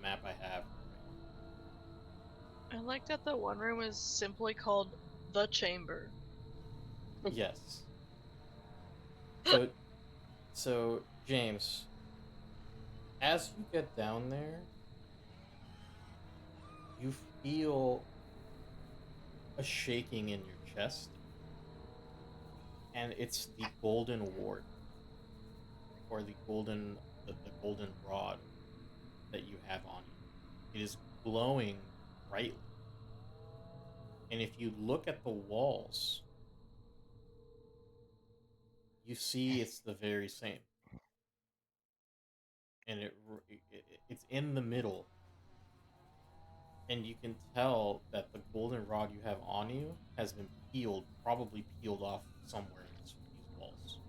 map I have. I like that the one room is simply called the chamber. Yes. So James, as you get down there, you feel a shaking in your chest, and it's the golden ward, or the golden rod that you have on you. It is glowing brightly, and if you look at the walls, you see it's the very same, and it's in the middle, and you can tell that the golden rod you have on you has been peeled, probably peeled off somewhere in these walls.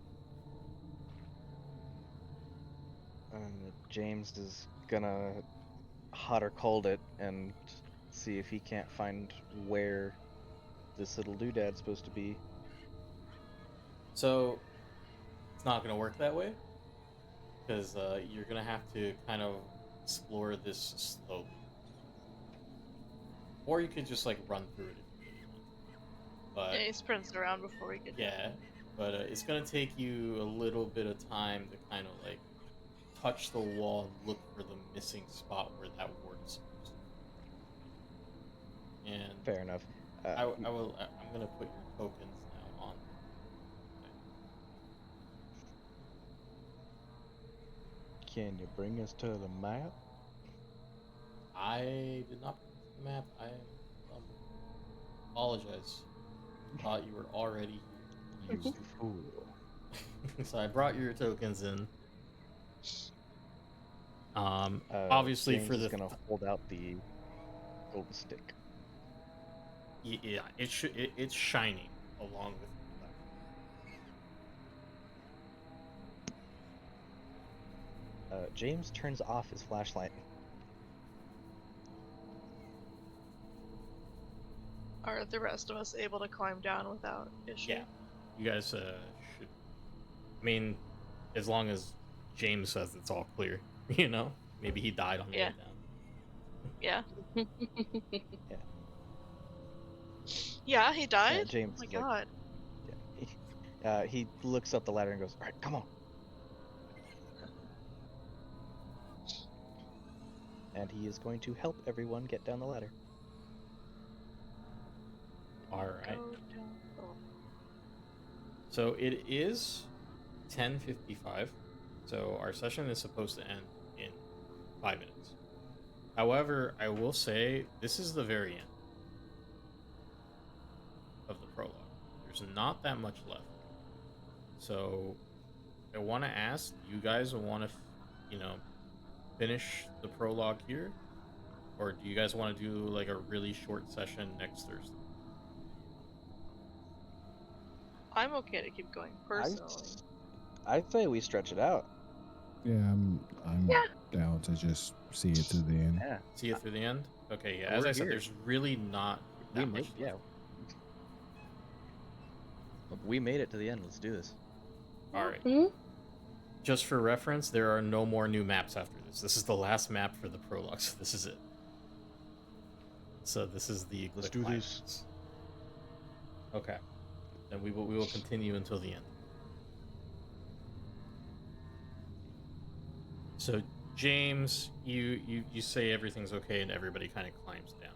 James is gonna hot or cold it and see if he can't find where this little doodad's supposed to be. So it's not going to work that way, because you're going to have to kind of explore this slowly. Or you could just like run through it if you really want. But Yeah, he sprints around before we get there. yeah, but it's going to take you a little bit of time to kind of like touch the wall and look for the missing spot where that ward is supposed to be. And Fair enough. I'm going to put your tokens now on. Can you bring us to the map? I did not put this on the map. I apologize. Thought you were already here. You fool. So I brought your tokens in. Obviously James for is the gonna hold out the golden stick. yeah, it's shining along with that. James turns off his flashlight. Are the rest of us able to climb down without issue? Yeah, you guys should. I mean, as long as James says it's all clear, you know. Maybe he died on the way down. Yeah. Yeah. Yeah, he died? James Oh my is god. He looks up the ladder and goes, "All right, come on." And he is going to help everyone get down the ladder. All right. So it is 10:55. So our session is supposed to end in 5 minutes. However, I will say this is the very end of the prologue. There's not that much left. So I want to ask, do you guys want to, finish the prologue here? Or do you guys want to do like a really short session next Thursday? I'm okay to keep going personally. I'd say we stretch it out. Yeah, I'm down to just see it to the end. Yeah. See it through the end? Okay, yeah. As I said, there's really not that much left. Yeah. We made it to the end. Let's do this. All right. Just for reference, there are no more new maps after this. This is the last map for the prologue, so this is it. So this is the Let's do climax. this. Okay. Then we will continue until the end. So James, you say everything's okay and everybody kind of climbs down.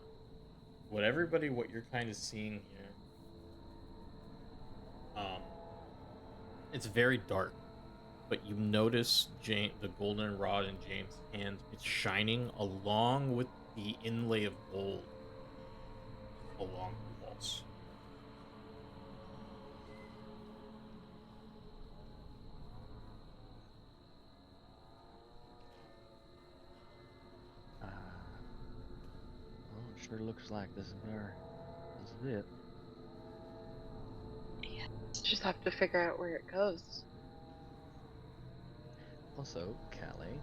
What you're kind of seeing here, it's very dark, but you notice the golden rod in James' hand. It's shining along with the inlay of gold along the walls. Well, it sure looks like this is it. Yeah, just have to figure out where it goes. Also, Callie,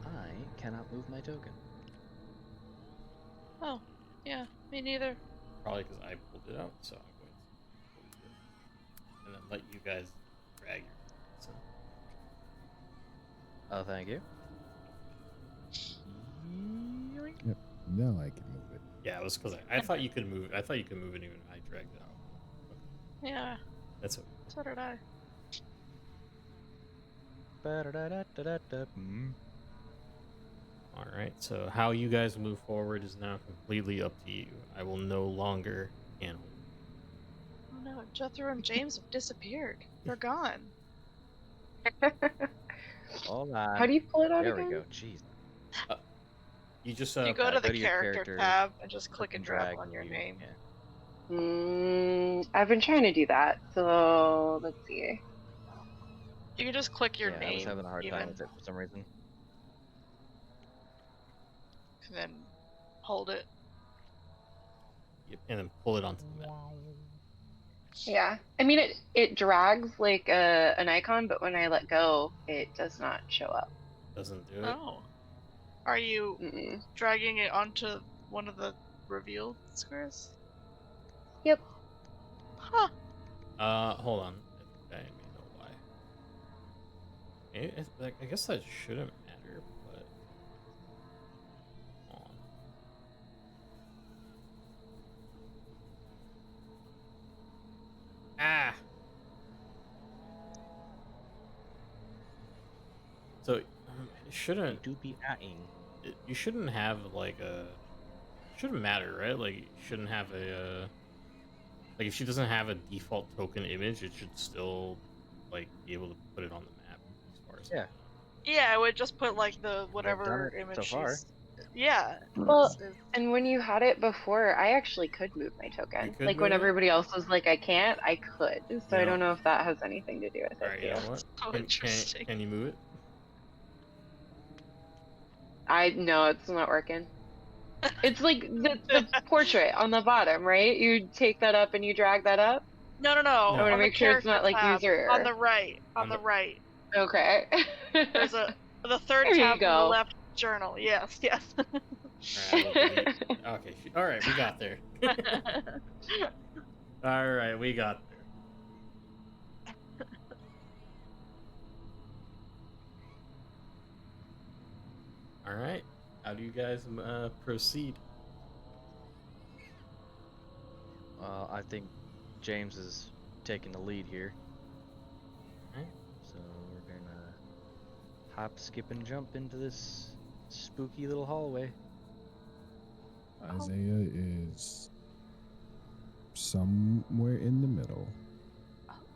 I cannot move my token. Oh, yeah, me neither. Probably because I pulled it out, so I'm going to pull it and then let you guys drag your tokens in. Oh, thank you. Yep. Now I can move it. Yeah, it was because I thought you could move. I thought you could move it even when I dragged it out. Yeah, That's okay. so did I. All right. So how you guys move forward is now completely up to you. I will no longer handle. Oh no, Jethro and James have disappeared. They're gone. Hold on. How do you pull it out There again? we go. Jeez. You just You go to the go to your character character, tab and just click Click and drag on and your you- name. Yeah. I've been trying to do that. So let's see. You can just click your Yeah, name I was having a hard time even, with it for some reason. and then hold it. and then pull it onto the map. Yeah, I mean it drags like an icon, but when I let go, it does not show up. Doesn't do it. Oh. Are you Mm-mm. dragging it onto one of the revealed squares? Yep. Huh. Hold on. I may know why. I guess that shouldn't matter, but hold on. Ah. So it shouldn't. Do be adding. You shouldn't have like a. Shouldn't matter, right? Like you shouldn't have a. Like if she doesn't have a default token image, it should still like be able to put it on the map. As far as Yeah. Yeah, I would just put like the done whatever it image so far. she's. Yeah. Well, it's- and when you had it before, I actually could move my token. could Like when move it? everybody else was like, I can't, I could. So I You don't know- know if that has anything to do with All it right, you too. know what? So interesting. Can you move it? I no, it's not working. It's like the portrait on the bottom, right? You take that up and you drag that up. No. No. I want on to the make sure it's not character like tab, user on error. the right. On On the the- right. Okay. There's the third There you tab on the go. left. Journal. Yes. Okay, all right, we got there. All right, we got there. All right, how do you guys proceed? I think James is taking the lead here. Alright. So we're gonna hop, skip, and jump into this spooky little hallway. Isaiah is somewhere in the middle.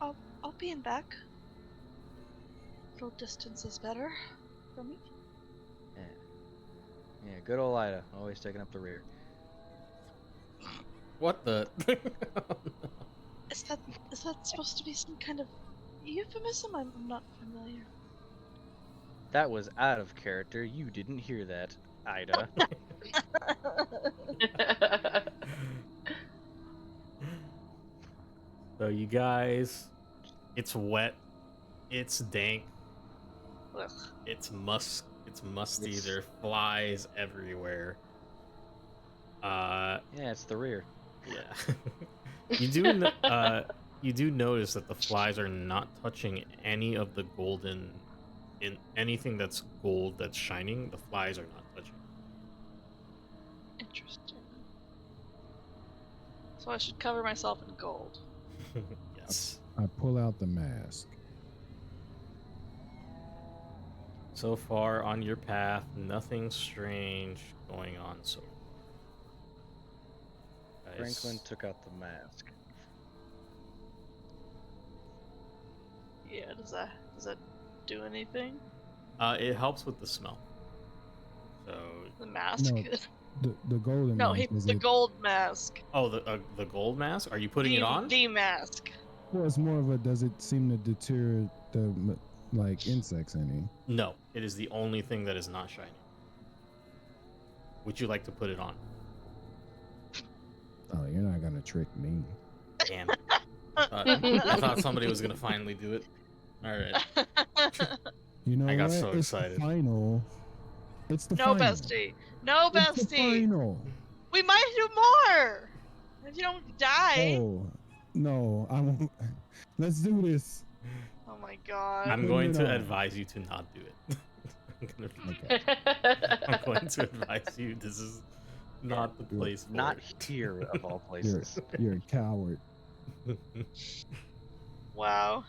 I'll be in back. Little distance is better for me. Yeah, good old Ida, always taking up the rear. What the? Is that supposed to be some kind of euphemism? I'm not familiar. That was out of character. You didn't hear that, Ida. So you guys, it's wet, it's dank, Ugh. it's musty. It's- There are flies everywhere. Yeah, it's the rear. Yeah. You do notice that the flies are not touching any of the golden, in anything that's gold that's shining. The flies are not touching. Interesting. So I should cover myself in gold. Yes. I pull out the mask. So far on your path, nothing strange going on so far. Guys, Franklin took out the mask. Yeah. Does that do anything? It helps with the smell. So, The mask. No. The golden No, mask, is the it- gold mask. oh, the gold mask. Are you putting it on? The mask. Well, it's more of a, does it seem to deter the like insects any? No, it is the only thing that is not shiny. Would you like to put it on? Oh, you're not gonna trick me. Damn it. I thought somebody was gonna finally do it. All right. You know I got what? so It's excited. the final. It's the No, final. bestie. No, It's the bestie. final. We might do more. If you don't die. Oh no, I won't. Let's do this. Oh my god. I'm Put going it to on. advise you to not do it. Okay. I'm going to advise you this is not the place for Not it. here of all You're places. you're a coward. Wow.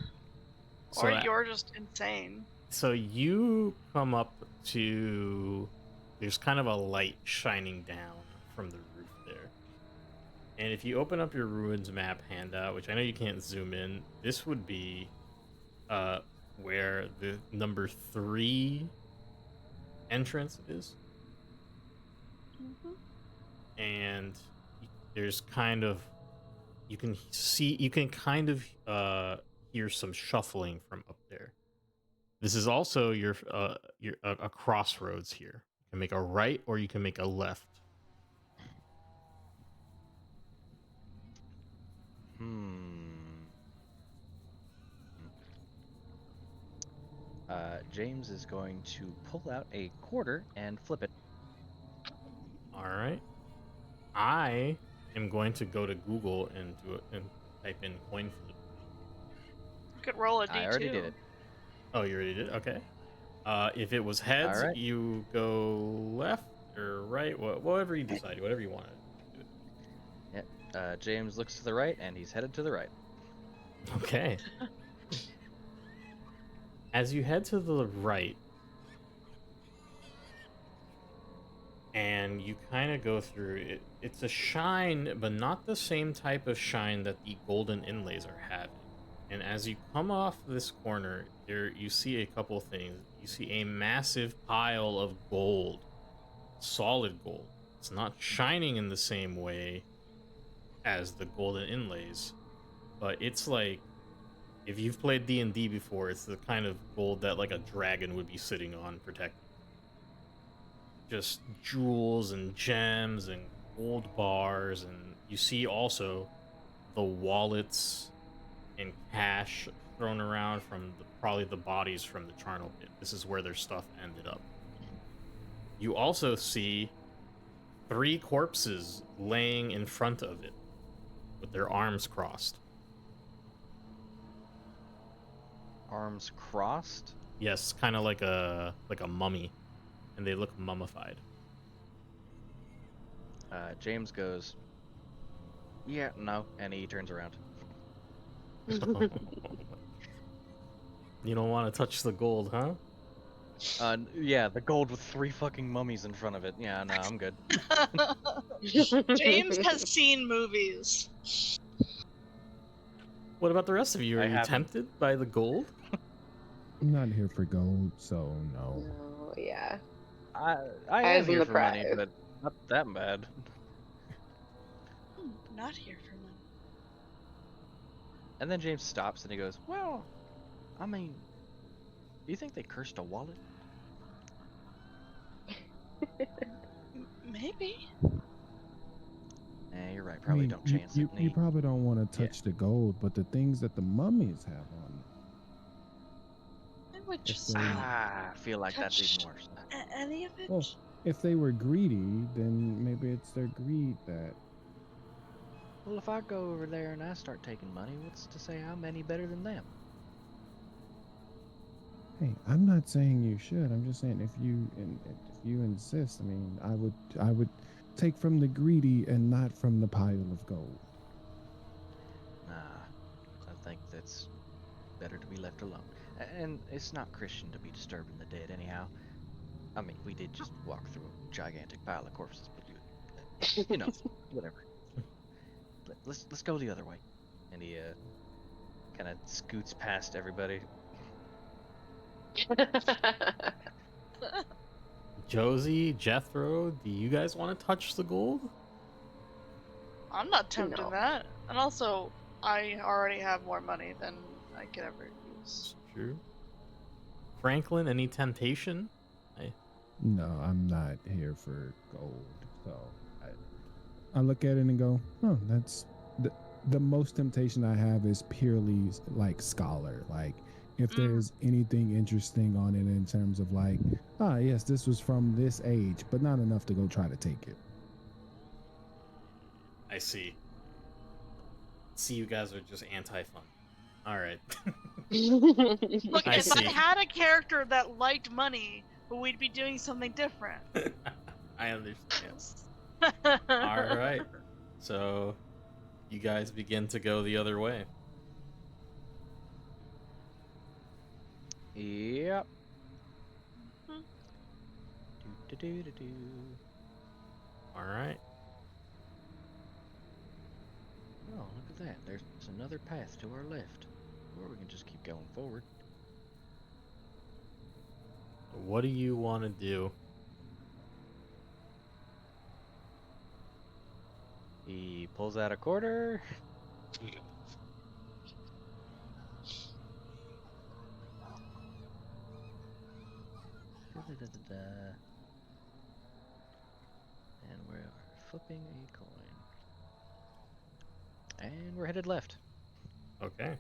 So Or that- you're just insane. So you come up to, there's kind of a light shining down from the roof there. And if you open up your ruins map handout, which I know you can't zoom in, this would be where the number 3 entrance is. Mhm. And there's kind of, you can kind of hear some shuffling from up there. This is also your a crossroads here. You can make a right or you can make a left. James is going to pull out a quarter and flip it. All right. I am going to go to Google and do it and type in coin flip. You could roll a D2. I already did it. Oh, you already did? Okay. If it was heads, All right. you go left or right, whatever you decide, whatever you want to do. James looks to the right, and he's headed to the right. Okay. As you head to the right, and you kind of go through it, it's a shine, but not the same type of shine that the golden inlays are having. And as you come off this corner, there you see a couple things. You see a massive pile of gold, solid gold. It's not shining in the same way as the golden inlays, but it's like, if you've played D&D before, it's the kind of gold that like a dragon would be sitting on protecting. Just jewels and gems and gold bars, and you see also the wallets and cash thrown around from probably the bodies from the charnel pit. This is where their stuff ended up. You also see 3 corpses laying in front of it with their arms crossed. Arms crossed. Yes, kind of like a mummy, and they look mummified. James goes, "Yeah, no," and he turns around. You don't want to touch the gold, huh? Yeah, the gold with 3 fucking mummies in front of it. Yeah, no, I'm good. James has seen movies. What about the rest of you? Are I you haven't. tempted by the gold? I'm not here for gold, so no. No, yeah. I Eyes am on here the for money, prize. but not that bad. Not here for money. And then James stops and he goes, "Well, I mean, do you think they cursed a wallet?" Maybe. You're right. I Probably mean, don't chance you, it. you probably don't want to touch the gold, but the things that the mummies have on them. I would just they- I feel like that's Touch- even worse. any of it. Well, if they were greedy, then maybe it's their greed that. Well, if I go over there and I start taking money, what's to say I'm any better than them? Hey, I'm not saying you should. I'm just saying if you insist. I mean, I would take from the greedy and not from the pile of gold. Nah, I think that's better to be left alone. And it's not Christian to be disturbing the dead, anyhow. I mean, we did just walk through a gigantic pile of corpses, but you know, whatever. Let's go the other way. And he kind of scoots past everybody. Josie, Jethro, do you guys want to touch the gold? I'm not tempting No. that. And also, I already have more money than I could ever use. It's true. Franklin, any temptation? No, I'm not here for gold. So I look at it and go, oh, that's the most temptation I have is purely like scholar. Like if there's anything interesting on it in terms of like, yes, this was from this age, but not enough to go try to take it. I see. See, you guys are just anti-fun. All right. Look, I if I see. had a character that liked money, But we'd be doing something different. I understand. All right. So you guys begin to go the other way. Yep. Mhm. Do. All right. Oh, look at that. There's another path to our left. Or we can just keep going forward. What do you want to do? He pulls out a quarter. Da-da-da-da-da. And we're flipping a coin. And we're headed left. Okay.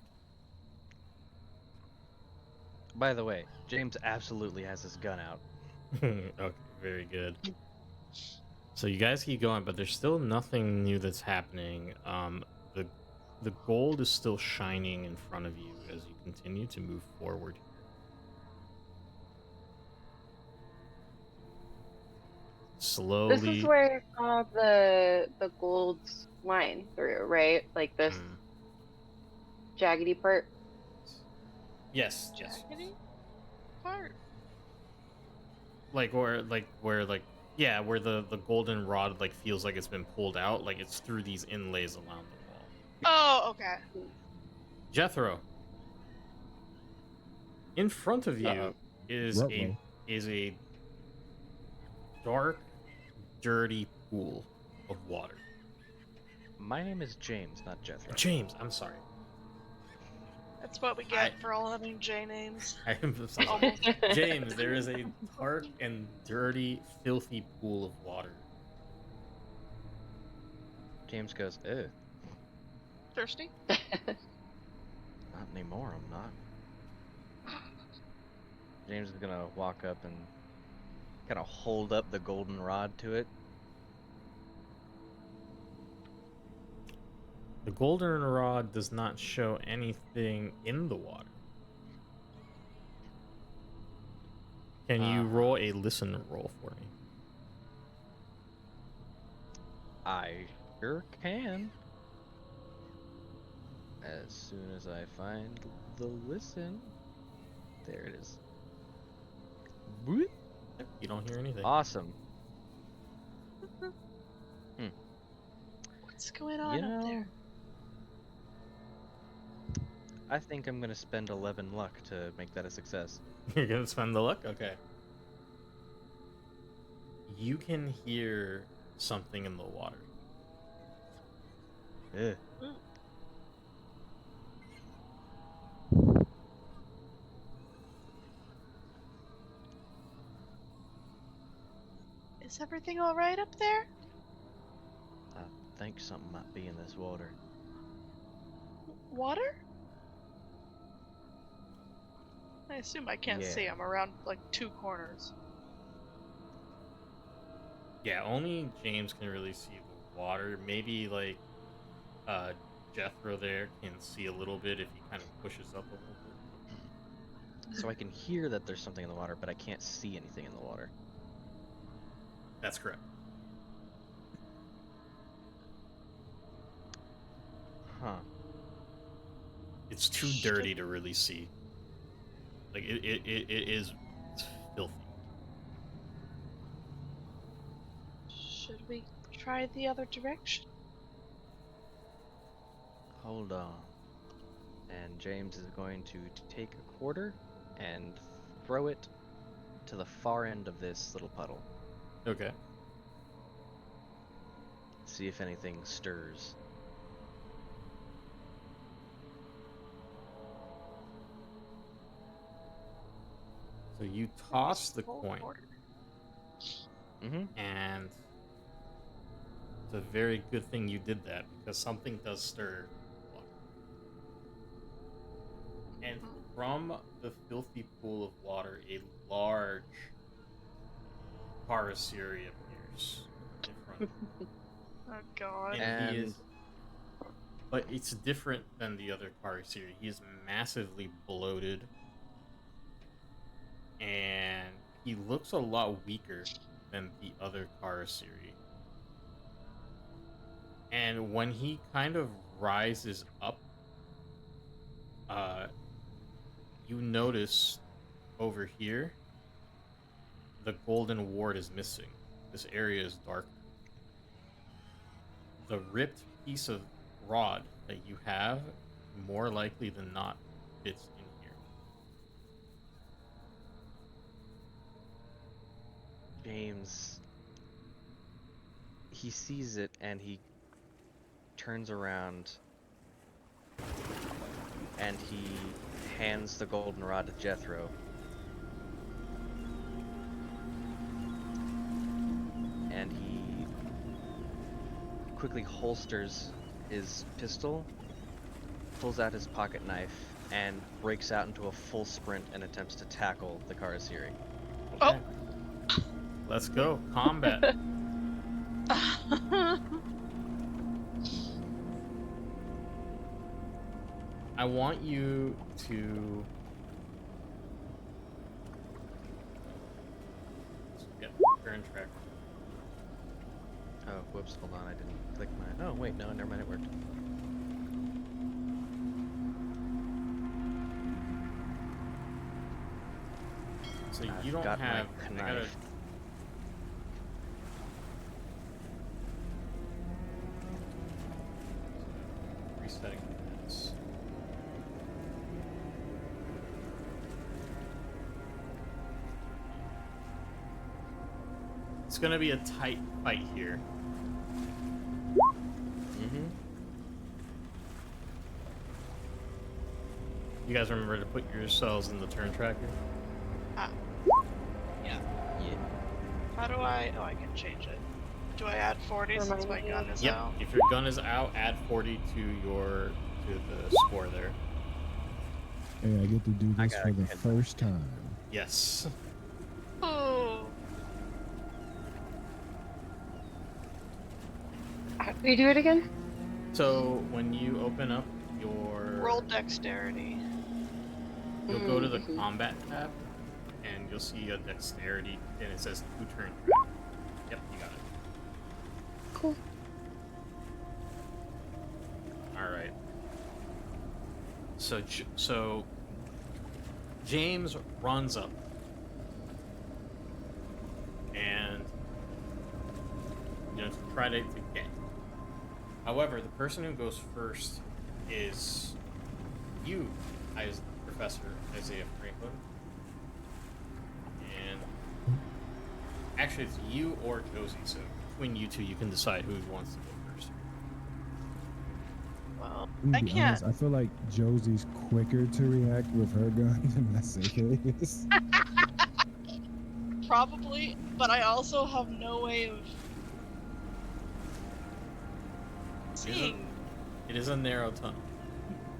By the way, James absolutely has his gun out. Okay, very good. So you guys keep going, but there's still nothing new that's happening. The gold is still shining in front of you as you continue to move forward. Slowly. This is where the gold's line through, right? Like this Mm, jaggedy part. yes. Jaggedy part. Like where yeah, where the golden rod like feels like it's been pulled out, like it's through these inlays along the wall. Oh, okay. Jethro, in front of you Uh-oh. is Ruh-roh. a dark, dirty pool of water. My name is James, not Jethro. James, I'm sorry. That's what we get for all having J names. I am so sorry. Almost. James, there is a dark and dirty, filthy pool of water. James goes, ew, Thirsty? not anymore, I'm not. James is gonna walk up and kind of hold up the golden rod to it. The golden rod does not show anything in the water. Can you roll a listen roll for me? I sure can. As soon as I find the listen. There it is. Boop. You don't hear anything. Awesome. What's going on You up know, there? I think I'm gonna spend 11 luck to make that a success. You're gonna spend the luck? Okay. You can hear something in the water. Ugh. Is everything all right up there? I think something might be in this water. Water? I assume I can't see. Yeah. I'm around like two corners. Yeah, only James can really see the water. Maybe like Jethro there can see a little bit if he kind of pushes up a little bit. So I can hear that there's something in the water, but I can't see anything in the water. That's correct. Huh. It's too dirty to really see. Like it is filthy. Should we try the other direction? Hold on. And James is going to take a quarter and throw it to the far end of this little puddle. Okay. See if anything stirs. So you toss the coin, Mm-hmm. and it's a very good thing you did that because something does stir. And from the filthy pool of water, a large Parasiri appears in front of you. Oh god. And he And- is, but it's different than the other Parasiri. He is massively bloated, and he looks a lot weaker than the other Karasiri. And when he kind of rises up, you notice over here the golden ward is missing. This area is dark. The ripped piece of rod that you have, more likely than not, fits in here. James, he sees it and he turns around and he hands the golden rod to Jethro. And he quickly holsters his pistol, pulls out his pocket knife, and breaks out into a full sprint and attempts to tackle the Karasiri. Okay. Let's go. Combat. I want you to get turn tracker. Oh, whoops, hold on, I didn't click my... Oh, wait, no, never mind, it worked. So I've you don't got my have... I gotta, knife. resetting this. It's gonna be a tight fight here. Mm-hmm. You guys remember to put yourselves in the turn tracker? Yeah. Yeah. How do I? Oh, I can change it. Do I add 40 since my gun is Yep. out? If your gun is out, add 40 to the score there. Hey, I get to do I this got for a the good first time. Yes. Oh. How do we do it again? So when you open up your Roll dexterity. you'll go to the Mhm. combat tab, and you'll see a dexterity, and it says 2 turn track. Yep, you got it. Cool. All right. So James runs up, and to try to get. However, the person who goes first is you, as Professor Isaiah Franklin, and actually it's you or Josie. So between you two, you can decide who wants to go first. Well, I'm I gonna be can't. honest, I feel like Josie's quicker to react with her gun than Isaiah is. Probably, but I also have no way of seeing It is a narrow tunnel.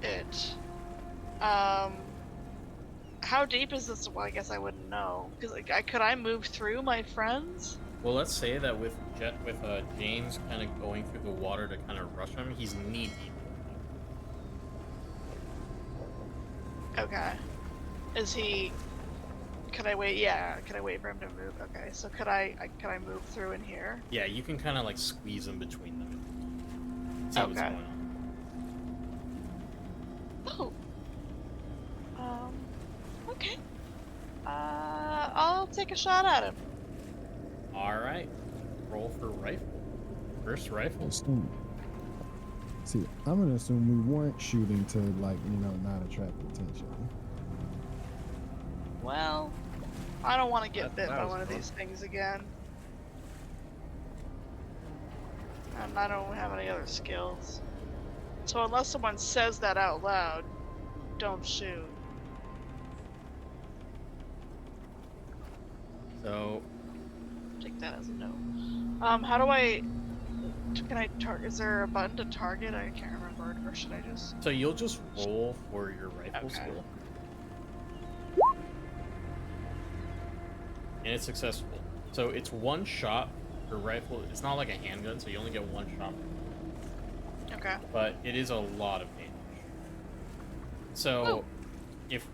it. How deep is this? Well, I guess I wouldn't know. Because could I move through my friends? Well, let's say that with James kind of going through the water to kind of rush him, he's knee deep. Okay. Is he? Could I wait? Yeah. Could I wait for him to move? Okay. So could I move through in here? Yeah, you can kind of like squeeze in between them. And see what's Okay. going on. Oh. Okay. I'll take a shot at him. All right, roll for rifle. First rifle. Assume. See, I'm gonna assume we weren't shooting to not attract attention. Well, I don't want to get bit That by was one of fun. these things again. And I don't have any other skills. So unless someone says that out loud, don't shoot. So Take that as a no. How do I? Can I target? Is there a button to target? I can't remember. Or should I just? so you'll just roll for your rifle Okay. skill, and it's successful. So it's one shot per rifle. It's not like a handgun, so you only get one shot. Okay. But it is a lot of damage. So Woo. if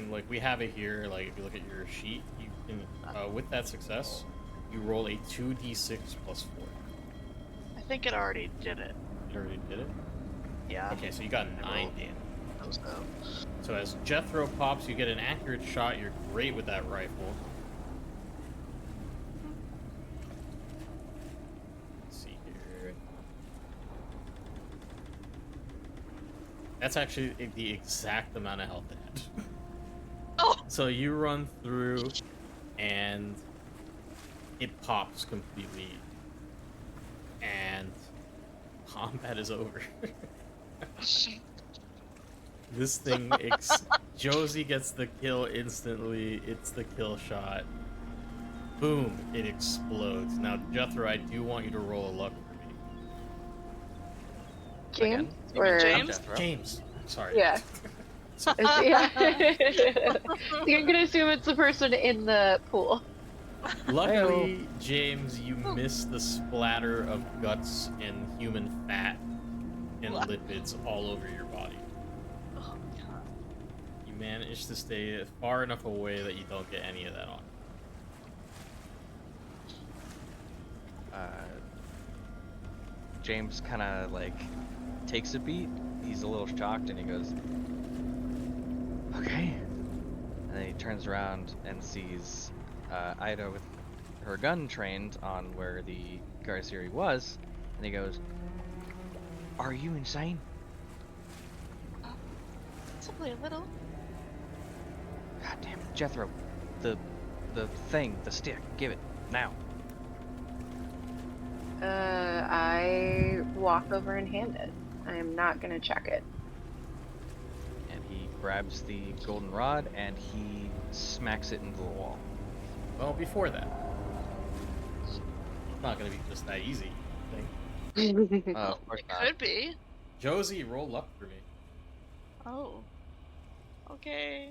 like we have it here, like if you look at your sheet, you With that success, you roll a 2d6 plus 4. I think it already did it. It already did it? Yeah. Okay, so you got I 9 rolled. damage. So. So as Jethro pops, you get an accurate shot. You're great with that rifle. Let's see here. That's actually the exact amount of health it had. Oh! So you run through, and it pops completely, and combat is over. This thing, Josie gets the kill instantly. It's the kill shot. Boom! It explodes. Now, Jethro, I do want you to roll a luck for me. James? You mean Or James? Jethro? James. Sorry. yeah. Yeah. You're gonna assume it's the person in the pool. Luckily, James, you missed the splatter of guts and human fat and lipids all over your body. Oh, God. You managed to stay far enough away that you don't get any of that on. James kind of like takes a beat. He's a little shocked and he goes, "Okay." And then he turns around and sees Ida with her gun trained on where the Garcieri was, and he goes, "Are you insane?" Possibly a little. God damn it, Jethro, the thing, the stick, give it now. I walk over and hand it. I am not gonna check it. And he grabs the golden rod and he smacks it into the wall. Well, before that, it's not going to be just that easy. I think. Of course It not. could be. Josie, roll luck for me. Oh. Okay.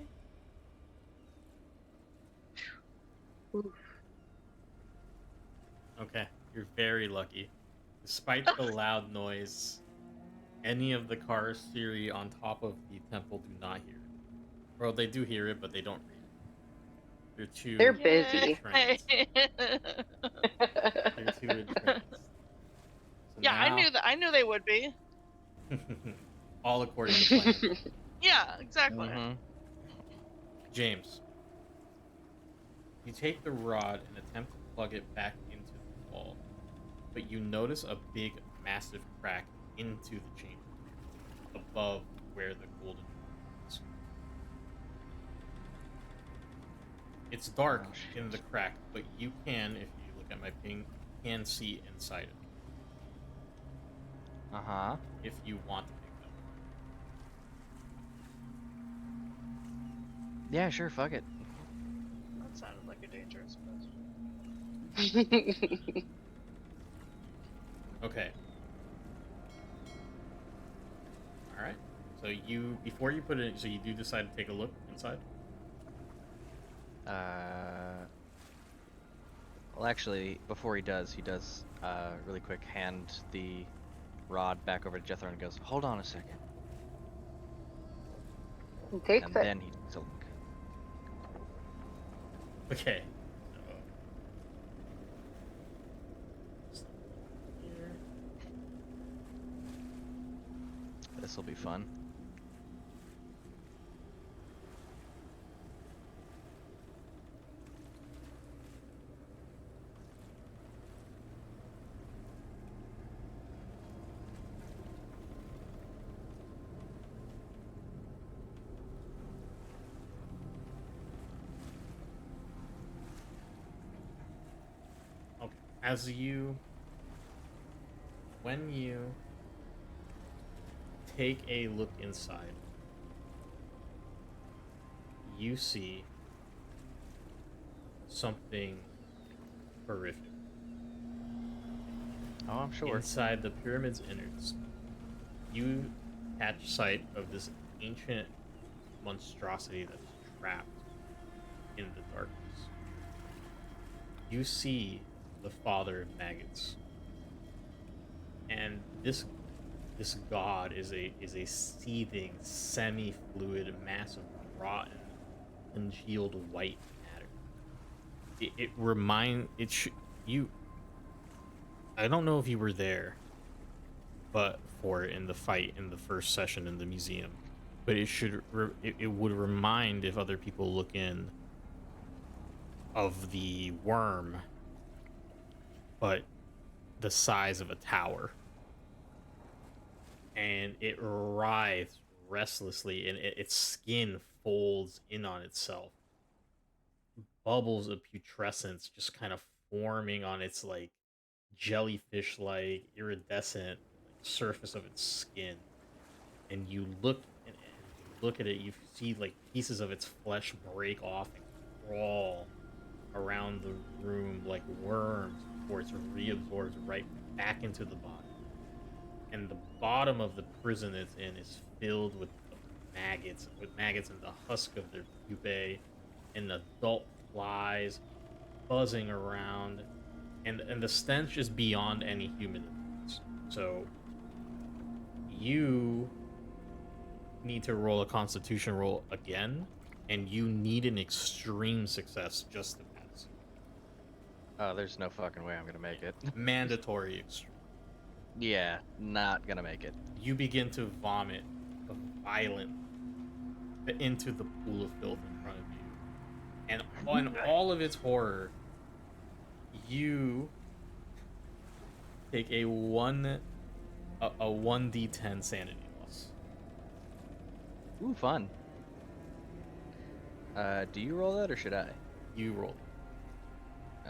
Okay, you're very lucky. Despite the loud noise, any of the cars Siri on top of the temple do not hear it. Well, they do hear it, but they don't read it. They're busy. entranced. Yay. They're too entranced. So Yeah, now, I knew they would be. all according to plan. Yeah, exactly. Mm-hmm. James, you take the rod and attempt to plug it back into the wall, but you notice a big, massive crack into the chamber above where the golden is. It's dark Oh, shit. in the crack, but you can, if you look at my ping, can see inside it Uh-huh. if you want to pick them. Yeah, sure, fuck it. That sounded like a dangerous Okay. All right. So you, before you put it in, so you do decide to take a look inside? Well, actually, before he does really quick hand the rod back over to Jethro and goes, "Hold on a second." Takes And it. then he takes a look. Okay. This will be fun. Okay. When you take a look inside, you see something horrific. Oh, I'm sure. Inside the pyramid's innards, you catch sight of this ancient monstrosity that's trapped in the darkness. You see the father of maggots, and this god is a seething, semi-fluid mass of rotten, congealed white matter. you. I don't know if you were there, but for in the fight in the first session in the museum, but it would remind, if other people look in, of the worm, but the size of a tower, and it writhes restlessly, and its skin folds in on itself. Bubbles of putrescence just kind of forming on its like jellyfish-like iridescent surface of its skin, and you look at it, you see like pieces of its flesh break off and crawl around the room like worms before it's reabsorbed right back into the body. And the bottom of the prison it's in is filled with maggots in the husk of their pupae, and adult flies buzzing around, and the stench is beyond any human endurance. So you need to roll a Constitution roll again, and you need an extreme success just to pass. Oh, there's no fucking way I'm gonna make it. Mandatory extreme. Yeah, not gonna make it. You begin to vomit violently into the pool of filth in front of you, and on all of its horror, you take a 1d10 sanity loss. Ooh, fun. Do you roll that or should I? You roll.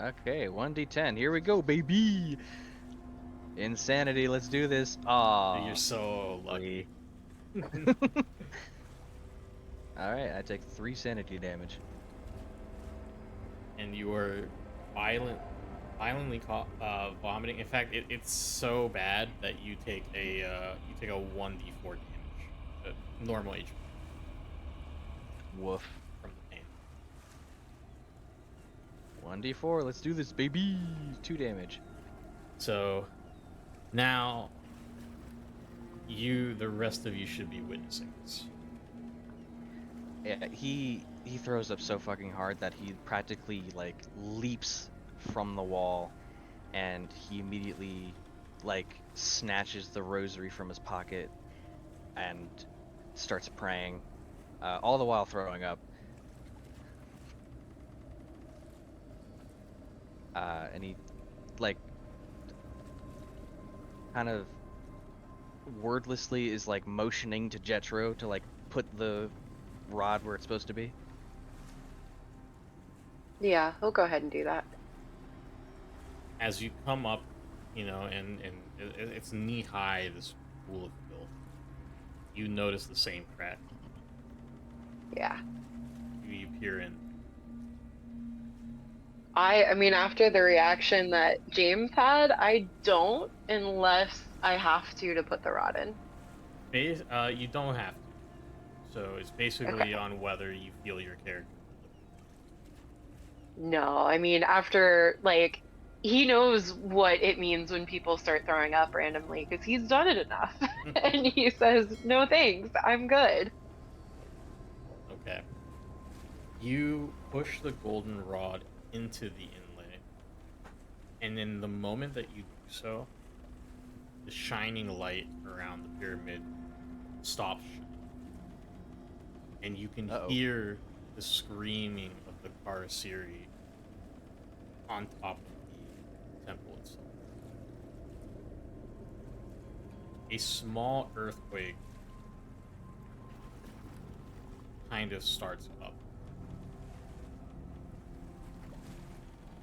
Okay, 1d10. Here we go, baby. Insanity. Let's do this. Aw. You're so lucky. All right, I take 3 sanity damage. And you are violently vomiting. In fact, it's so bad that you take a 1d4 damage, normal HP. Woof. From the pain. 1d4. Let's do this, baby. 2 damage. So now the rest of you should be witnessing this. Yeah, he throws up so fucking hard that he practically like leaps from the wall, and he immediately like snatches the rosary from his pocket and starts praying, all the while throwing up. And he like kind of wordlessly is like motioning to Jetro to like put the rod where it's supposed to be. Yeah, he'll go ahead and do that. As you come up, and it's knee high, this pool of filth, you notice the same crack. Yeah. You peer in. I mean, after the reaction that James had, I don't, unless I have to put the rod in. You don't have to. So it's basically on whether you feel your character. No, I mean, after, like, he knows what it means when people start throwing up randomly, because he's done it enough. And he says, no thanks, I'm good. Okay. You push the golden rod into the inlay, and in the moment that you do so, the shining light around the pyramid stops shining. And you can hear the screaming of the Karasiri on top of the temple itself. A small earthquake kind of starts up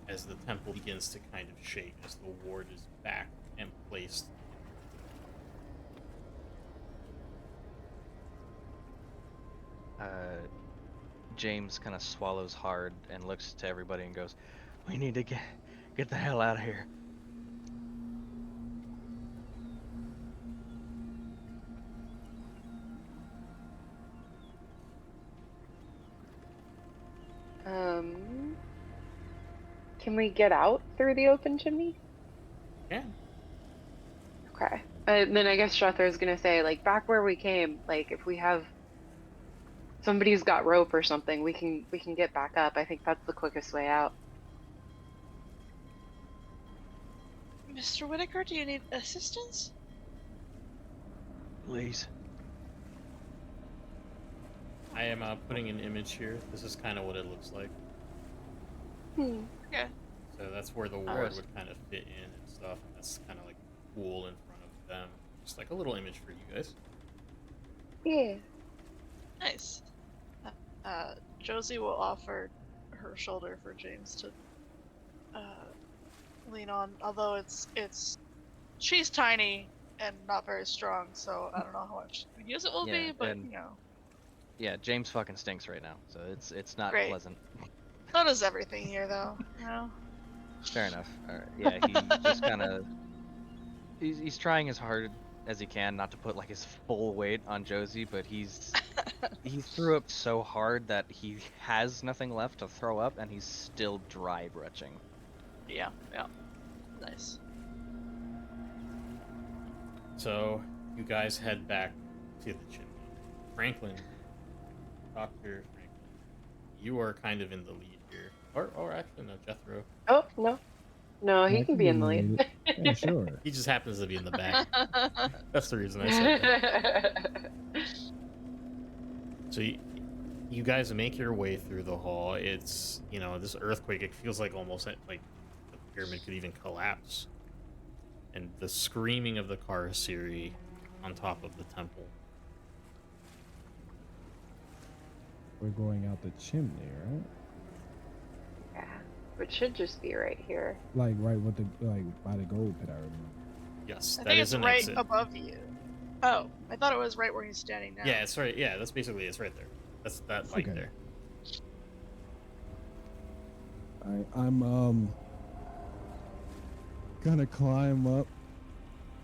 as the temple begins to kind of shake as the ward is back and placed. James kind of swallows hard and looks to everybody and goes, "We need to get the hell out of here." Can we get out through the open chimney? Yeah. Okay. Then I guess Strather's gonna say, like, back where we came, like, if we have somebody's got rope or something, we can get back up. I think that's the quickest way out. Mr. Whitaker, do you need assistance? Please. I am putting an image here. This is kind of what it looks like. Okay. So that's where the ward Alright. would kind of fit in and stuff. And that's kind of like a pool in front of them. Just like a little image for you guys. Yeah. Nice. Josie will offer her shoulder for James to lean on. Although she's tiny and not very strong, so I don't know how much use it will Yeah, be. But and- you know, Yeah, James fucking stinks right now, so it's not Great. pleasant. so does everything here, though. You know. Fair enough. Alright, yeah, he just kind of... He's trying as hard as he can not to put like his full weight on Josie, but he threw up so hard that he has nothing left to throw up, and he's still dry retching. Yeah. Yeah. Nice. So you guys head back to the chimney. Franklin, Dr. Franklin, you are kind of in the lead here. Or actually, no, Jethro. Oh, no. No, he I can be in the lead. lead. Yeah, sure. He just happens to be in the back. That's the reason I said that. So you guys make your way through the hall. It's, this earthquake, it feels like almost like the pyramid could even collapse. And the screaming of the Karasiri on top of the temple. We're going out the chimney, right? Yeah. It should just be right here. Like right with the by the gold pit, I remember. Yes, I that think is it's an right exit. above you. Oh, I thought it was right where he's standing now. Yeah, it's right. Yeah, that's basically it's right there. That's that light Okay. there. I'm gonna climb up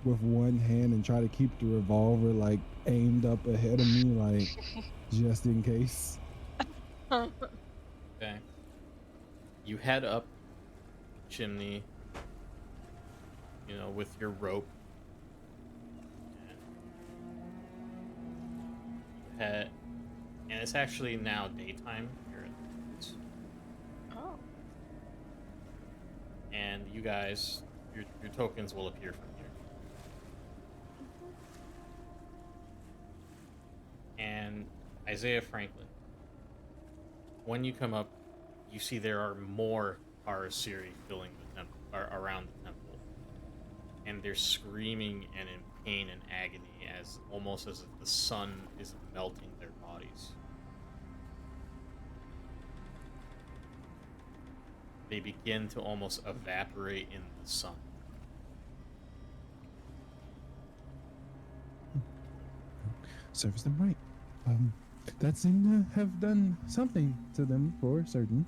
with one hand and try to keep the revolver like aimed up ahead of me, like just in case. Okay. You head up chimney, with your rope. And it's actually now daytime here in the woods. Oh. And you guys, your tokens will appear from here. And Isaiah Franklin, when you come up, you see there are more Karasiri filling the temple, or around the temple. And they're screaming and in pain and agony, almost as if the sun is melting their bodies. They begin to almost evaporate in the sun. Serves them right. That seemed to have done something to them for certain.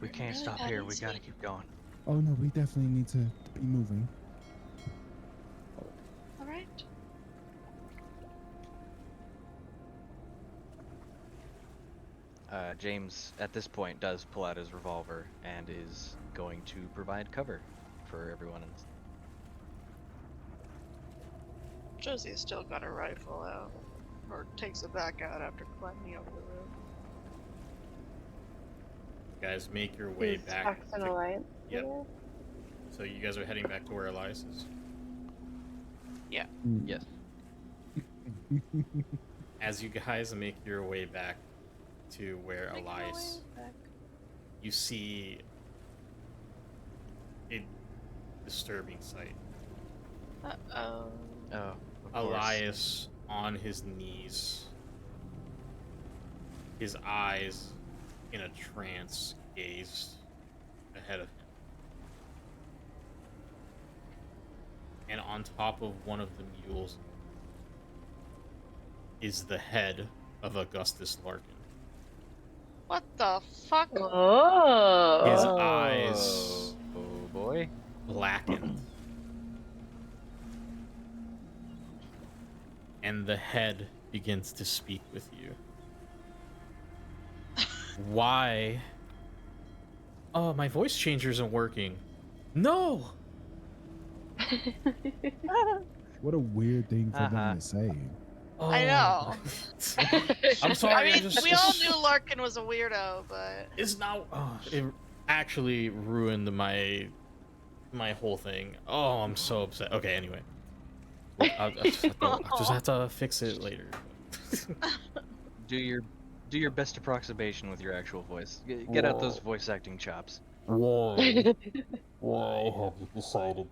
We can't stop here. We gotta keep going. Oh no, we definitely need to be moving. All right. James, at this point, does pull out his revolver and is going to provide cover for everyone. Josie's still got her rifle out, or takes it back out after climbing over the roof. You guys make your way Is back. Paxton to- Alliance Yep. here? So you guys are heading back to where Elias is. Mm. Yes. As you guys make your way back to where Make my Elias, way back. you see a disturbing sight. Uh-oh. Oh, of course. Elias on his knees, his eyes in a trance gazed ahead of him. And on top of one of the mules is the head of Augustus Larkin. What the fuck? Oh. His eyes Oh boy. blackened. And the head begins to speak with you. Why? Oh, my voice changer isn't working. No! What a weird thing for them to say. Oh. I know. I'm sorry. I mean, just, we all knew Larkin was a weirdo, but It's not. actually ruined my whole thing. Oh, I'm so upset. Okay, anyway. I'll just have to fix it later. Do your best approximation with your actual voice. Get out those voice acting chops. Why? Why have you decided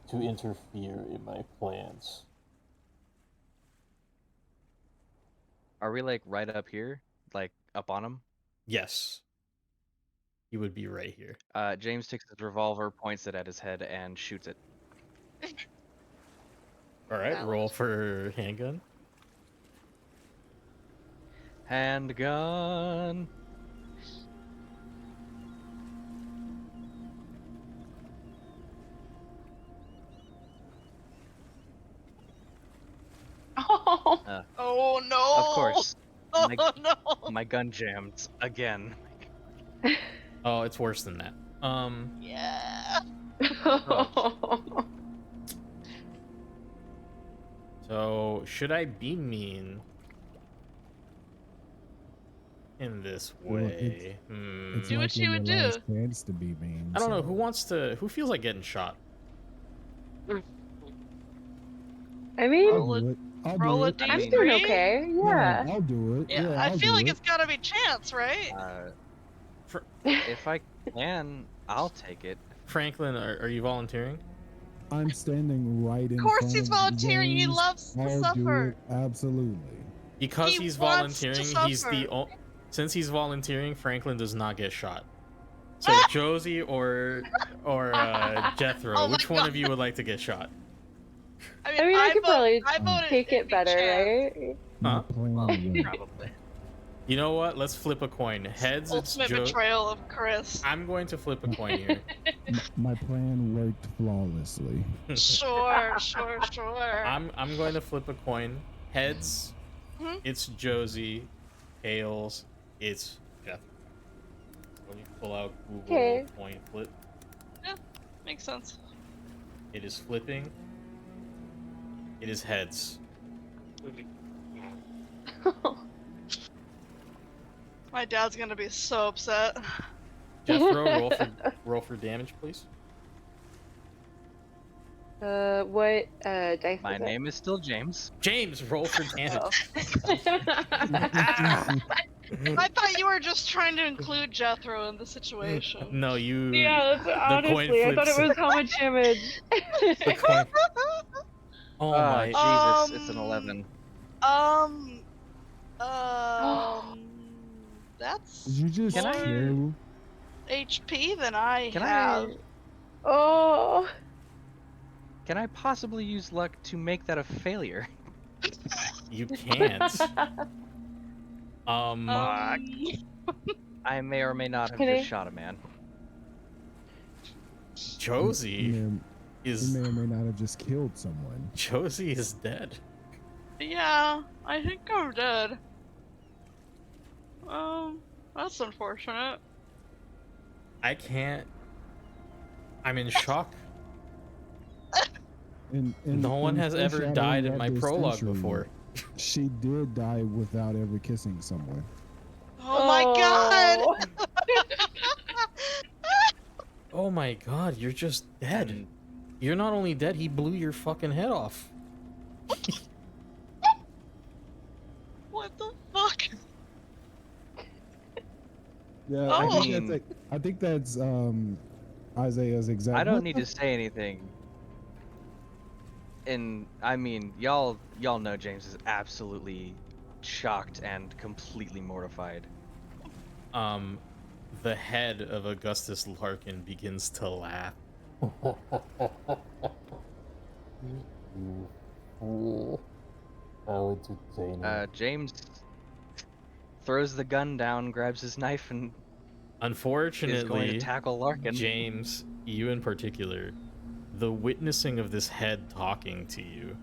to interfere in my plans? Are we like right up here, like up on him? Yes. He would be right here. James takes his revolver, points it at his head, and shoots it. Alright, That roll was- for handgun. Handgun. Oh, Oh no! Of course, Oh no! my gun jammed again. Oh, it's worse than that. Yeah. So should I be mean in this Well, way? It's Do what likely you would your do. last chance to be mean. I don't know so- who feels like getting shot. I mean, I'll Roll do it. it. I'll Roll do a it. I'm d3. doing okay. Yeah, Yeah. I'll do it. Yeah, Yeah, I I'll feel do like it. it's gotta be chance, right? If I can, I'll take it. Franklin, are you volunteering? I'm standing right in Of course front he's of volunteering. He James. loves to I'll do suffer. it. Absolutely. Because He he's wants to volunteering, he's the suffer. since he's volunteering, Franklin does not get shot. So Josie or Jethro, Oh my which one of God. you would like to get shot? I I mean, I could probably I voted take it'd it be better, chance. right? My Huh? plan Well, worked. probably. You know what? Let's flip a coin. Heads, it's Ultimate Joe. betrayal of Chris. I'm going to flip a coin here. My plan worked flawlessly. Sure. I'm going to flip a coin. Heads, Hmm? it's Josie. Tails, it's Jeff. Let me pull out Google Okay. coin flip. Makes sense. It is flipping. It is heads. My dad's gonna be so upset. Jethro, roll for damage, please. What dice My is name is still James. James, roll for it? damage. I thought you were just trying to include Jethro in the situation. No, you. Yeah, that's, coin honestly, I thought it flips. was how much damage. The coin. Oh my. Jesus, it's an 11. That's Did you just Can I- kill? HP than I Can have. Oh. Can I possibly use luck to make that a failure? You can't. I may or may not have Can I- just shot a man. Josie You is may or may not have just killed someone. Josie is dead. Yeah, I think I'm dead. That's unfortunate. I can't. I'm in shock. And No one has ever died in my prologue before. She did die without ever kissing someone. Oh my god! Oh my god, you're just dead. And You're not only dead, he blew your fucking head off. What the fuck? Yeah, Oh. I think that's Isaiah's exact. I don't What need the to say anything. And I mean, y'all know James is absolutely shocked and completely mortified. The head of Augustus Larkin begins to laugh. You fool. How entertaining. James throws the gun down, grabs his knife, and is going to Unfortunately, tackle Larkin. James, you in particular, the witnessing of this head talking to you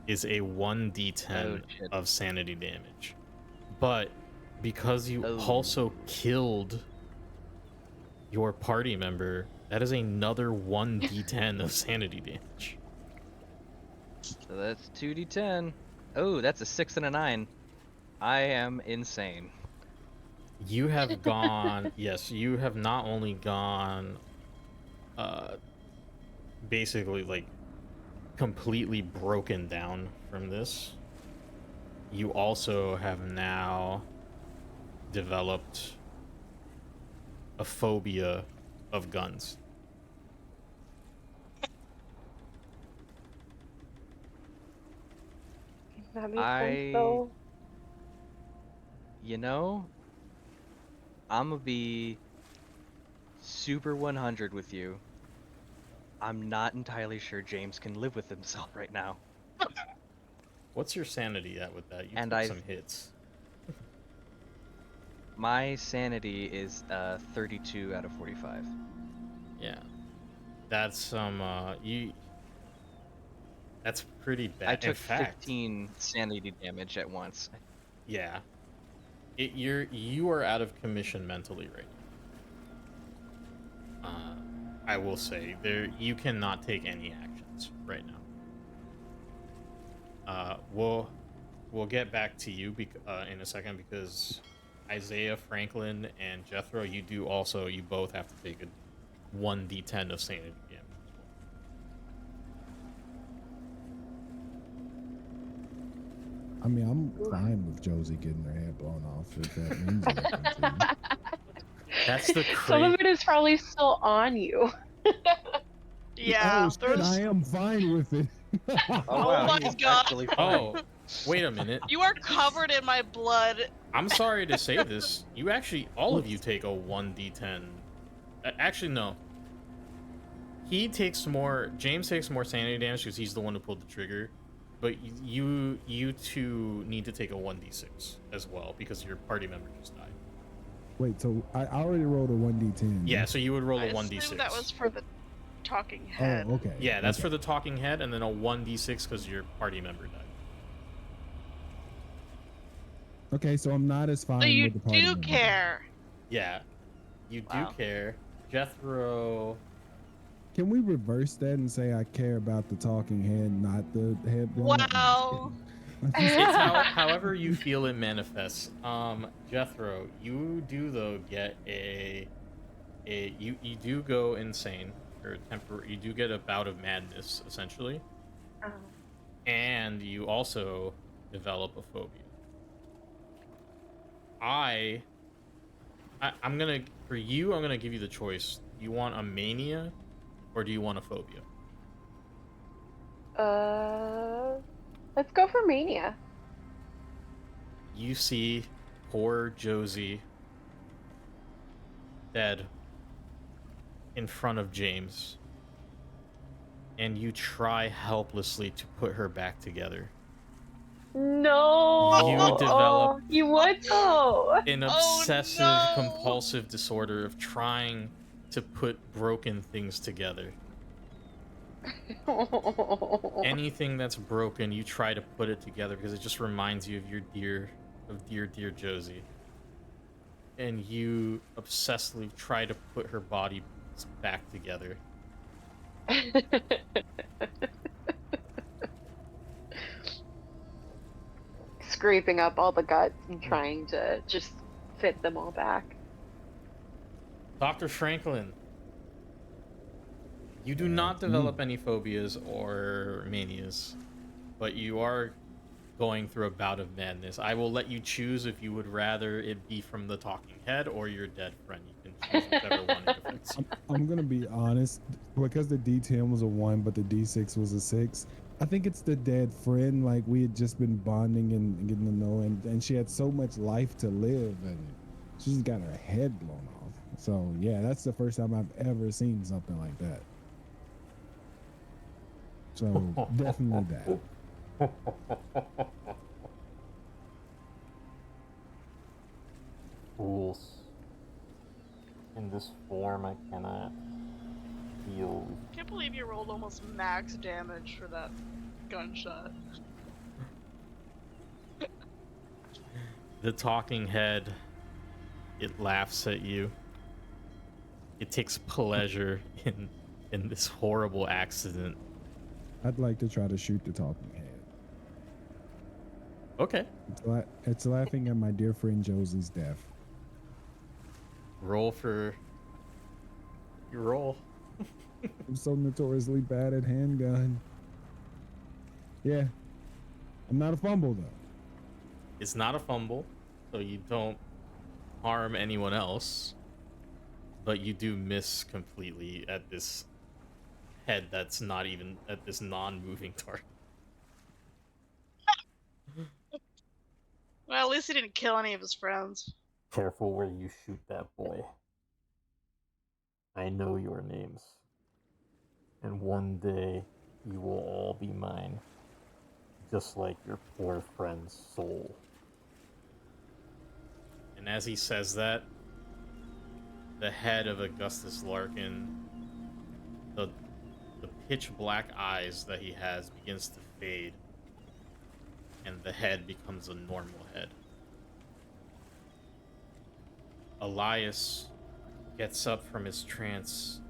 is a 1d10 Oh, shit. of sanity damage. But because you Oh. also killed your party member, that is another 1d10 of sanity damage. So that's 2d10. Oh, that's a 6 and a 9. I am insane. You have gone. Yes, you have not only gone. Basically, like, completely broken down from this. You also have now developed a phobia of guns. That makes sense, though. You know, I'm gonna be super 100 with you. I'm not entirely sure James can live with himself right now. What's your sanity at with that? You And took some hits. My sanity is 32 out of 45. Yeah, that's some. That's pretty bad. I took In fact, 15 sanity damage at once. yeah, you are out of commission mentally right now. I will say you cannot take any actions right now. We'll get back to you in a second, because Isaiah, Franklin, and Jethro, you both have to take a 1d10 of sanity damage as well. I mean, I'm fine with Josie getting her head blown off if that means anything to you. That's the Some of crazy. it is probably still on you. Yeah, Oh shit, there's. I am fine with it. Oh my he's God. actually fine. Oh, wait a minute. You are covered in my blood. I'm sorry to say this. You actually, all of you take a 1d10. Actually, no. James takes more sanity damage because he's the one who pulled the trigger. But you two need to take a 1d6 as well, because your party member just died. Wait, so I already rolled a 1d10. Yeah, so you would roll I a 1d6. assume that was for the talking head. Oh, okay. Yeah, that's okay. for the talking head, and then a 1d6 because your party member died. Okay, so I'm not as fine So you with the party do member. care. Yeah, you do Wow. care. Jethro. Can we reverse that and say I care about the talking head, not the head blown up? Wow. It's however you feel it manifests. Jethro, you do though get you do go insane, or temporary. You do get a bout of madness essentially, and you also develop a phobia. I'm gonna for you. I'm gonna give you the choice. Do you want a mania, or do you want a phobia? Let's go for mania. You see poor Josie dead in front of James, and you try helplessly to put her back together. No. You develop- Oh, you would though. An obsessive compulsive disorder of trying to put broken things together. Anything that's broken, you try to put it together because it just reminds you of your dear Josie. And you obsessively try to put her body back together. Scraping up all the guts and trying to just fit them all back. Dr. Franklin, you do not develop any phobias or manias, but you are going through a bout of madness. I will let you choose if you would rather it be from the talking head or your dead friend. You can choose whichever one it affects. I'm gonna be honest, because the D10 was a 1, but the D6 was a 6. I think it's the dead friend. Like, we had just been bonding and getting to know, and she had so much life to live, and she just got her head blown off. So yeah, that's the first time I've ever seen something like that. So definitely that. Fools. In this form, I cannot deal with. I can't believe you rolled almost max damage for that gunshot. The talking head, it laughs at you. It takes pleasure in this horrible accident. I'd like to try to shoot the talking head. Okay. It's laughing at my dear friend Josie's death. Roll for your roll. I'm so notoriously bad at handgun. Yeah. I'm not a fumble though. It's not a fumble, so you don't harm anyone else, but you do miss completely at this head that's not even at this non-moving target. Well, at least he didn't kill any of his friends. Careful where you shoot that boy. I know your names. And one day you will all be mine. Just like your poor friend's soul. And as he says that, the head of Augustus Larkin, the pitch black eyes that he has begins to fade, and the head becomes a normal head. Elias gets up from his trance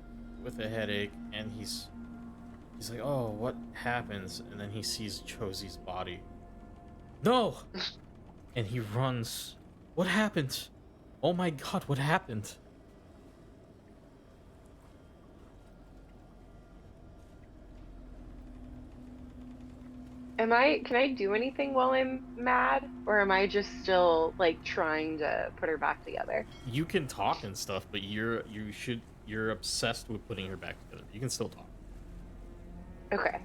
with a headache, and he's like, "Oh, what happens?" And then he sees Chosie's body. No! And he runs. What happened? Oh my god, what happened? Can I do anything while I'm mad? Or am I just still like trying to put her back together? You can talk and stuff, but you're obsessed with putting her back together. You can still talk. Okay.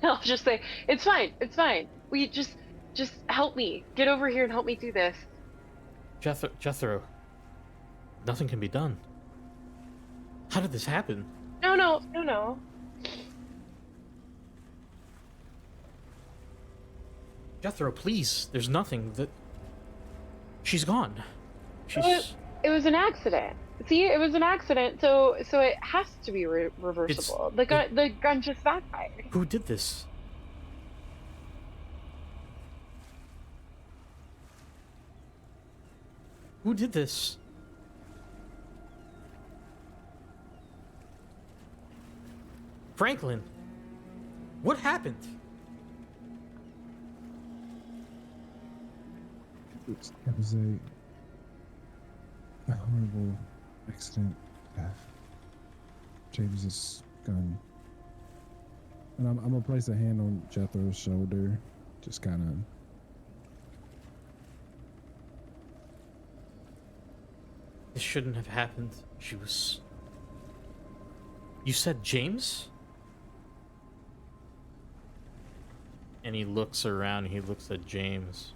I'll just say, it's fine. We just help me. Get over here and help me do this. Jethro, nothing can be done. How did this happen? No. Jethro, please. There's nothing. She's gone. It was an accident. See, it was an accident, so it has to be reversible. The gun just backfired. Who did this? Who did this? Franklin, what happened? It was a horrible accident. James's gun. And I'm gonna place a hand on Jethro's shoulder, just kind of. This shouldn't have happened. She was... You said James? And he looks around, he looks at James.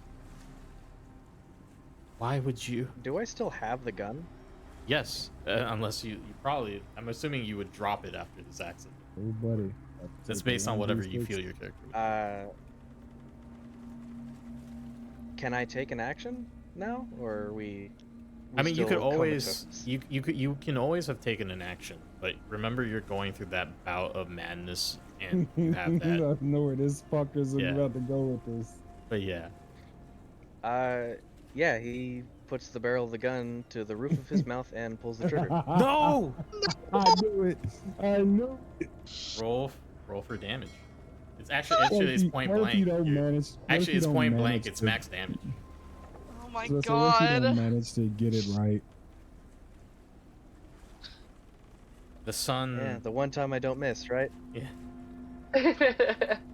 Why would you... Do I still have the gun? Yes, unless you probably... I'm assuming you would drop it after this accident. Oh, buddy. That's based on whatever you feel your character would. Can I take an action now, or are we I mean, you could still always... comatose? You can always have taken an action, but remember you're going through that bout of madness, and you have that. I know where this fucker's about to go with this. But yeah. Yeah, he puts the barrel of the gun to the roof of his mouth and pulls the trigger. No! I knew it. I knew it. Roll for damage. It's actually it's point blank. Actually, it's point blank. It's max damage. Oh my So god. if you don't manage to get it right. The sun. Yeah, the one time I don't miss, right? Yeah.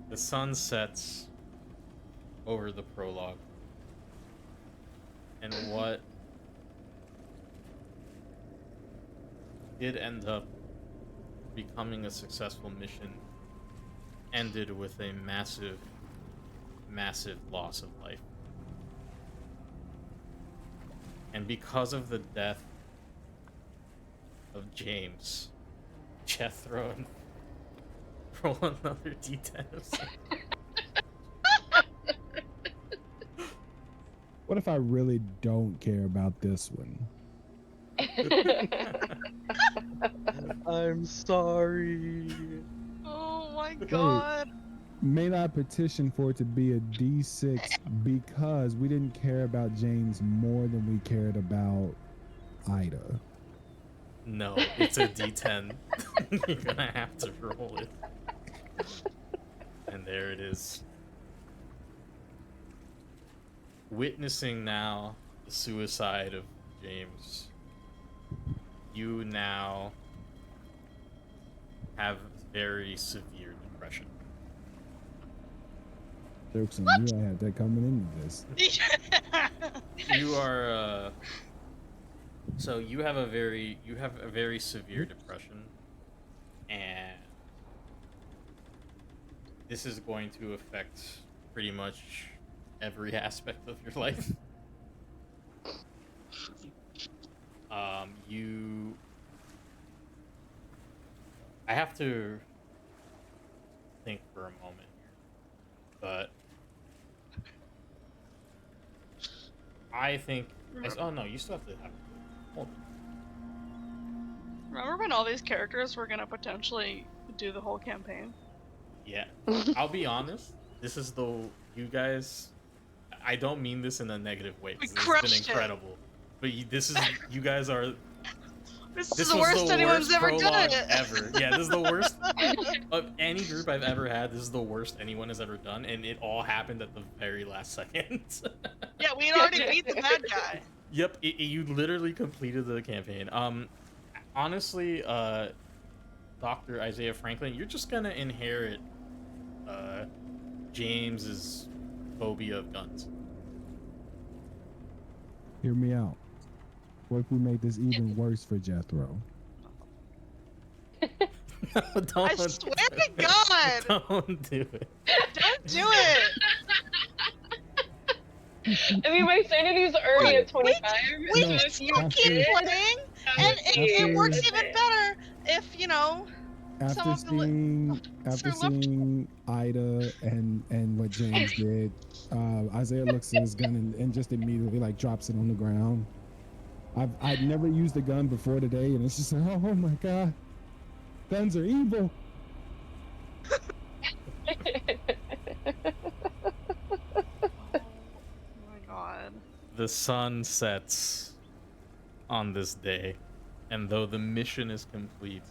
The sun sets over the prologue. And what did end up becoming a successful mission ended with a massive, massive loss of life. And because of the death of James, Jethro, roll another d10 of What if I really don't care about this one? I'm sorry. Oh my god. May I petition for it to be a D6 because we didn't care about James more than we cared about Ida? No, it's a d10. You're gonna have to roll it. And there it is. Witnessing now the suicide of James, you now have very severe depression. Jokes on you. I had that coming into this. You are so you have a very severe depression, and this is going to affect pretty much every aspect of your life. I have to think for a moment here, but I think. Oh no, you still have to have. Hold on. Remember when all these characters were gonna potentially do the whole campaign? Yeah, I'll be honest. This is you guys. I don't mean this in a negative way. We This has crushed been it. incredible. But you guys are. This This is the was worst the anyone's worst ever done prologue it. ever. Yeah, this is the worst of any group I've ever had. This is the worst anyone has ever done, and it all happened at the very last second. Yeah, we had already beat the bad guy. Yep, you literally completed the campaign. Honestly, Dr. Isaiah Franklin, you're just gonna inherit James's phobia of guns. Hear me out. What if we make this even worse for Jethro? No, don't. I swear to God! Don't do it. Don't do it! I mean, my sanity's already at 25. We No, can still keep playing, and it works even better if, some After of the seeing Ida and what James did, Isaiah looks at his gun and just immediately like drops it on the ground. I'd never used a gun before today, and it's just like, oh my god, guns are evil. Oh my God. The sun sets on this day, and though the mission is complete,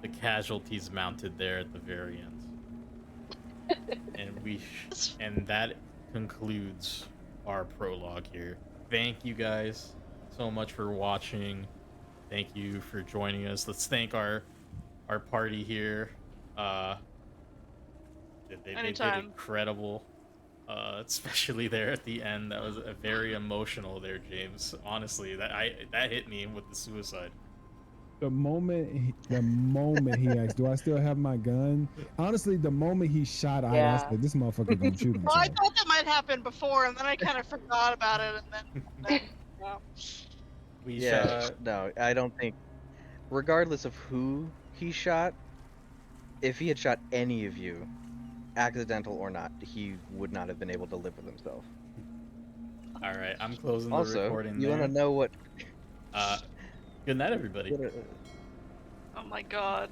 the casualties mounted there at the very end. And that concludes our prologue here. Thank you guys so much for watching. Thank you for joining us. Let's thank our party here. They did incredible, especially there at the end. That was very emotional there, James. Honestly, that hit me with the suicide. The moment he asked, "Do I still have my gun?" Honestly, the moment he shot Ida, I said, "This motherfucker gonna shoot himself." Well, I thought that might happen before, and then I kind of forgot about it, and then no, I don't think. Regardless of who he shot, if he had shot any of you, accidental or not, he would not have been able to live with himself. All right, I'm closing the Also, recording. You want to know what? Good night, everybody. oh my God.